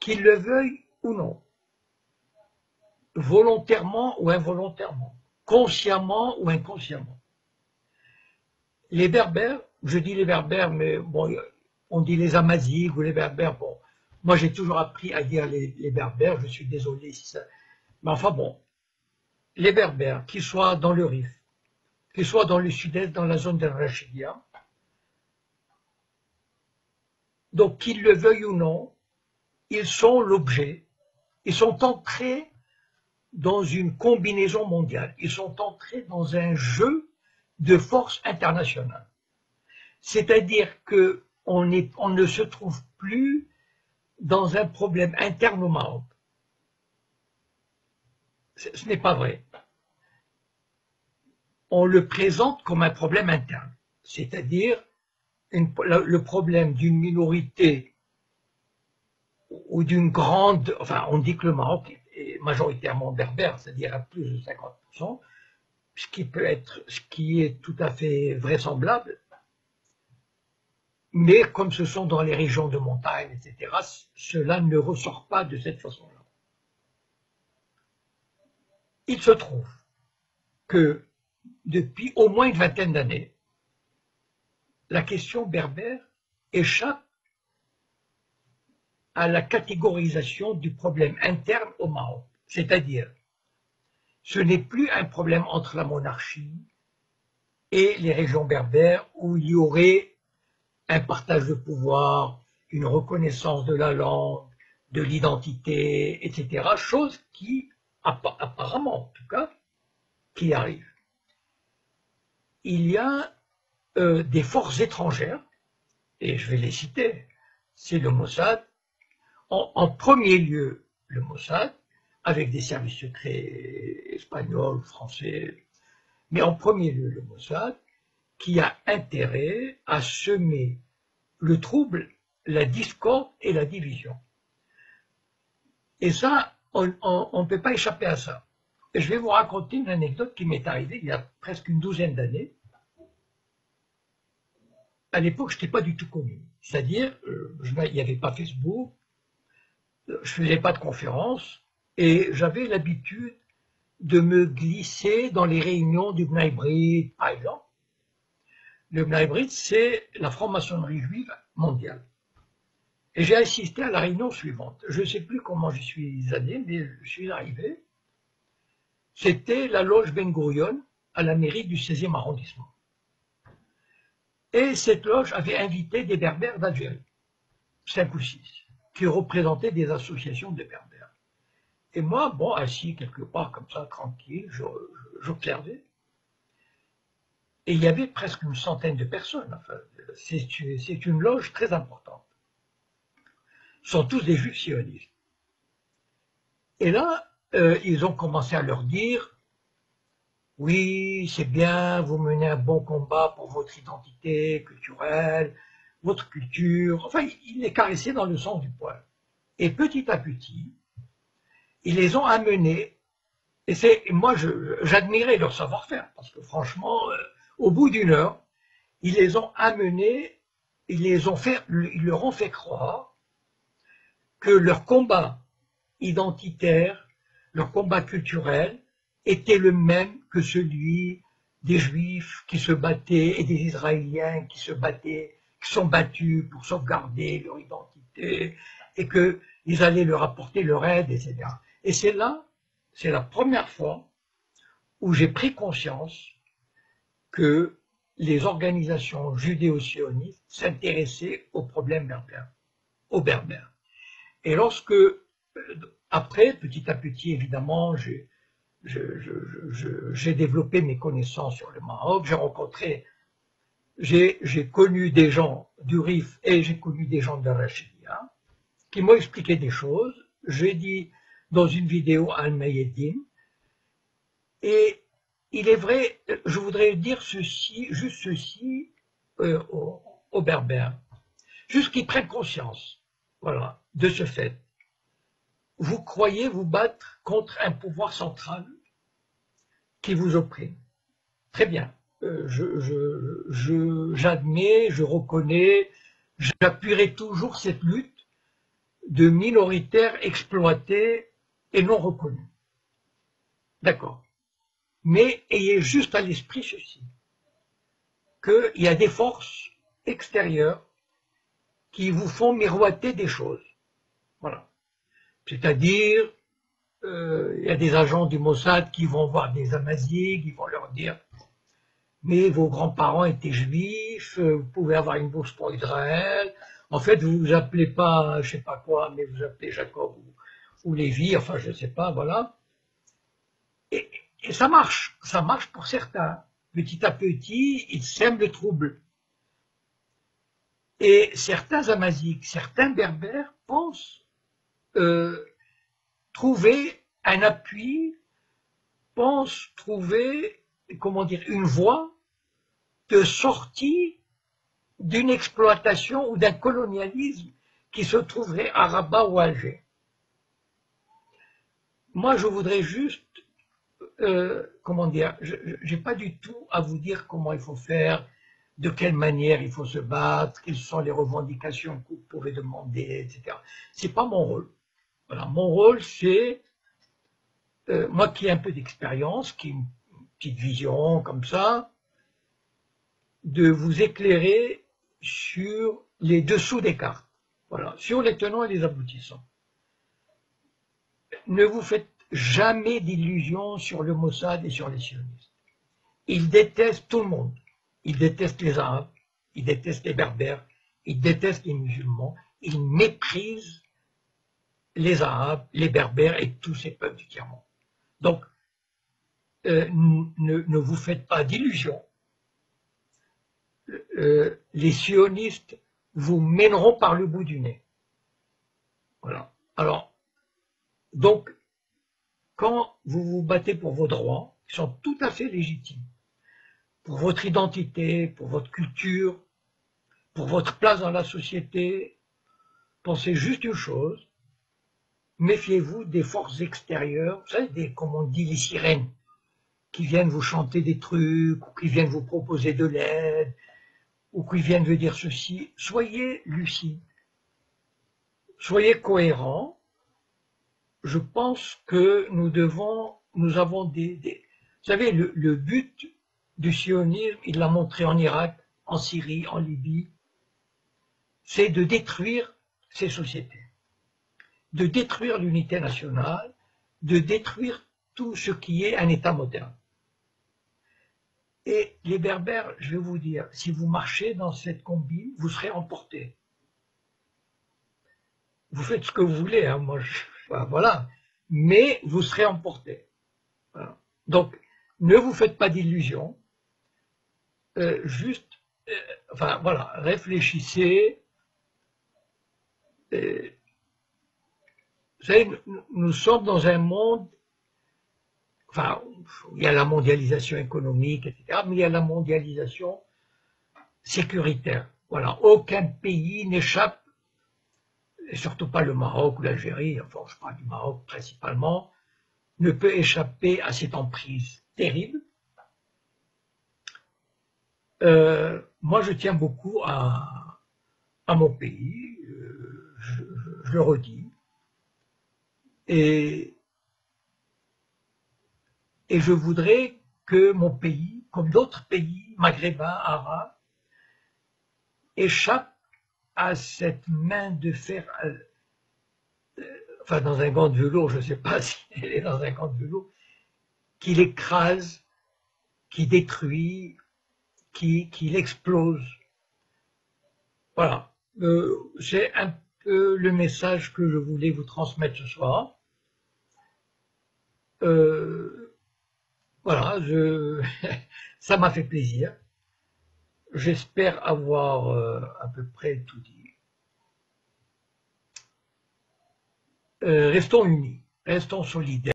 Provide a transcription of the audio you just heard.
qu'ils le veuillent ou non, volontairement ou involontairement, consciemment ou inconsciemment. Les Berbères, je dis les Berbères, mais bon, on dit les Amazighs ou les Berbères, bon, moi j'ai toujours appris à dire les Berbères, je suis désolé si ça... Mais enfin bon, les Berbères, qu'ils soient dans le Rif, qu'ils soient dans le sud-est, dans la zone de Rachidia, donc qu'ils le veuillent ou non, ils sont l'objet, ils sont entrés dans une combinaison mondiale, ils sont entrés dans un jeu de force internationale. C'est-à-dire qu'on ne se trouve plus dans un problème interne au Maroc. Ce n'est pas vrai. On le présente comme un problème interne, c'est-à-dire le problème d'une minorité ou d'une grande, enfin on dit que le Maroc est majoritairement berbère, c'est-à-dire à plus de 50%, ce qui est tout à fait vraisemblable, mais comme ce sont dans les régions de montagne, etc., cela ne ressort pas de cette façon-là. Il se trouve que depuis au moins une vingtaine d'années, la question berbère échappe à la catégorisation du problème interne au Maroc. C'est-à-dire, ce n'est plus un problème entre la monarchie et les régions berbères où il y aurait un partage de pouvoir, une reconnaissance de la langue, de l'identité, etc. Chose qui, apparemment en tout cas, qui arrive. Il y a des forces étrangères, et je vais les citer, c'est le Mossad, en premier lieu le Mossad, avec des services secrets espagnols, français, mais en premier lieu le Mossad, qui a intérêt à semer le trouble, la discorde et la division. Et ça, on ne peut pas échapper à ça. Et je vais vous raconter une anecdote qui m'est arrivée il y a presque une douzaine d'années. À l'époque, je n'étais pas du tout connu. C'est-à-dire, il n'y avait pas Facebook, je ne faisais pas de conférences, et j'avais l'habitude de me glisser dans les réunions du Bnei Brit, par exemple. Le Bnei Brit, c'est la franc-maçonnerie juive mondiale. Et j'ai assisté à la réunion suivante. Je ne sais plus comment j'y suis allé, mais je suis arrivé. C'était la loge Ben Gurion à la mairie du 16e arrondissement. Et cette loge avait invité des Berbères d'Algérie, 5 ou 6, qui représentaient des associations de Berbères. Et moi, bon, assis quelque part comme ça, tranquille, j'observais. Et il y avait presque une centaine de personnes. Enfin, c'est une loge très importante. Ce sont tous des juifs sionistes. Et là, ils ont commencé à leur dire, oui, c'est bien, vous menez un bon combat pour votre identité culturelle, votre culture. Enfin, ils les caressaient dans le sens du poil. Et petit à petit, ils les ont amenés. Et moi, j'admirais leur savoir-faire, parce que franchement, au bout d'une heure, ils les ont amenés, ils leur ont fait croire que leur combat identitaire, leur combat culturel, était le même que celui des Juifs qui se battaient et des Israéliens qui se battaient, qui sont battus pour sauvegarder leur identité et qu'ils allaient leur apporter leur aide, etc. Et c'est la première fois où j'ai pris conscience que les organisations judéo-sionistes s'intéressaient aux problèmes berbères, aux Berbères. Et lorsque, après, petit à petit, évidemment, j'ai développé mes connaissances sur le Maroc, j'ai connu des gens du Rif et j'ai connu des gens de Rachidia qui m'ont expliqué des choses. J'ai dit dans une vidéo à Al-Mayedin, et il est vrai, je voudrais dire juste ceci aux Berbères, juste qu'ils prennent conscience, voilà, de ce fait. Vous croyez vous battre contre un pouvoir central qui vous opprime. Très bien. J'admets, je reconnais, j'appuierai toujours cette lutte. de minoritaires exploités et non reconnus. D'accord. Mais ayez juste à l'esprit ceci, qu'il y a des forces extérieures qui vous font miroiter des choses. Voilà. C'est-à-dire, il y a des agents du Mossad qui vont voir des Amazighs, qui vont leur dire « Mais vos grands-parents étaient juifs, vous pouvez avoir une bourse pour Israël. En fait, vous vous appelez pas, je sais pas quoi, mais vous appelez Jacob ou Lévi, enfin, je sais pas, voilà. » Et ça marche pour certains. Petit à petit, ils sèment le trouble. Et certains Amazighs, certains Berbères pensent trouver un appui, pensent trouver, comment dire, une voie de sortie d'une exploitation ou d'un colonialisme qui se trouverait à Rabat ou à Alger. Moi, je voudrais juste, comment dire, je n'ai pas du tout à vous dire comment il faut faire, de quelle manière il faut se battre, quelles sont les revendications que vous pouvez demander, etc. C'est pas mon rôle. Voilà, mon rôle, c'est, moi qui ai un peu d'expérience, qui ai une petite vision comme ça, de vous éclairer sur les dessous des cartes, voilà, sur les tenants et les aboutissants. Ne vous faites jamais d'illusions sur le Mossad et sur les sionistes. Ils détestent tout le monde. Ils détestent les Arabes, ils détestent les Berbères, ils détestent les musulmans, ils méprisent les Arabes, les Berbères et tous ces peuples du tiers-monde. Donc, ne vous faites pas d'illusions. Les sionistes vous mèneront par le bout du nez. Voilà. Alors, donc, quand vous vous battez pour vos droits, qui sont tout à fait légitimes, pour votre identité, pour votre culture, pour votre place dans la société, pensez juste une chose, méfiez-vous des forces extérieures, vous savez, comme on dit, les sirènes, qui viennent vous chanter des trucs, ou qui viennent vous proposer de l'aide, ou qui viennent vous dire ceci. Soyez lucides, soyez cohérents. Je pense que nous avons des vous savez, le but du sionisme, il l'a montré en Irak, en Syrie, en Libye, c'est de détruire ces sociétés, de détruire l'unité nationale, de détruire tout ce qui est un État moderne. Et les Berbères, je vais vous dire, si vous marchez dans cette combine, vous serez emportés. Vous faites ce que vous voulez, hein, moi, voilà, mais vous serez emportés. Voilà. Donc, ne vous faites pas d'illusions, juste, enfin voilà, réfléchissez. Vous savez, nous sommes dans un monde, enfin, il y a la mondialisation économique, etc., mais il y a la mondialisation sécuritaire. Voilà, aucun pays n'échappe, et surtout pas le Maroc ou l'Algérie, enfin je parle du Maroc principalement, ne peut échapper à cette emprise terrible. Moi, je tiens beaucoup à mon pays, je le redis, et je voudrais que mon pays, comme d'autres pays maghrébins, arabes, échappe à cette main de fer, enfin dans un gant de velours, je ne sais pas si elle est dans un gant de velours, qui l'écrase, qui détruit, qui l'explose. Voilà, c'est un peu le message que je voulais vous transmettre ce soir. Voilà, ça m'a fait plaisir. J'espère avoir à peu près tout dit. Restons unis, restons solidaires.